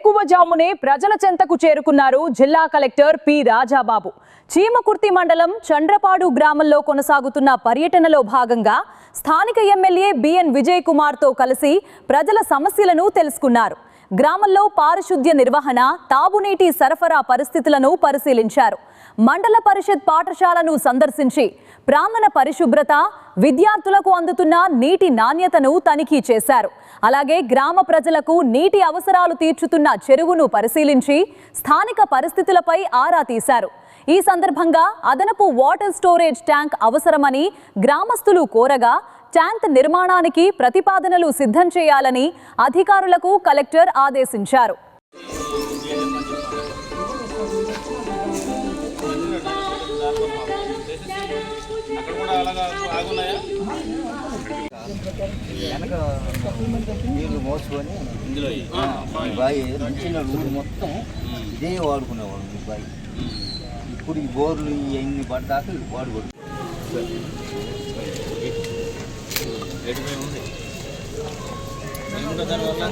వేకువజామునే ప్రజల చెంతకు చేరుకున్నారు జిల్లా కలెక్టర్ పి రాజాబాబు. చీమకుర్తి మండలం చండ్రపాడు గ్రామంలో కొనసాగుతున్న పర్యటనలో భాగంగా స్థానిక ఎమ్మెల్యే బిఎన్ విజయ్ కుమార్ తో కలిసి ప్రజల సమస్యలను తెలుసుకున్నారు. గ్రామంలో పారిశుద్ధ్య నిర్వహణ, తాగునీటి సరఫరా పరిస్థితులను పరిశీలించారు. మండల పరిషత్ పాఠశాలను సందర్శించి ప్రాంగణ పరిశుభ్రత, విద్యార్థులకు అందుతున్న నీటి నాణ్యతను తనిఖీ చేశారు. అలాగే గ్రామ ప్రజలకు నీటి అవసరాలు తీర్చుతున్న చెరువును పరిశీలించి స్థానిక పరిస్థితులపై ఆరా తీశారు. ఈ సందర్భంగా అదనపు వాటర్ స్టోరేజ్ ట్యాంక్ అవసరమని గ్రామస్తులు కోరగా ట్యాంక్ నిర్మాణానికి ప్రతిపాదనలు సిద్ధం చేయాలని అధికారులకు కలెక్టర్ ఆదేశించారు. నీళ్ళు మోసుకొని ఇందులో బావి మంచిగా ఊరు మొత్తం ఇదే వాడుకునేవాడు ఈ బావి. ఇప్పుడు ఈ బోర్లు ఇవన్నీ పడ్డాక వాడుకోడు. దానివల్ల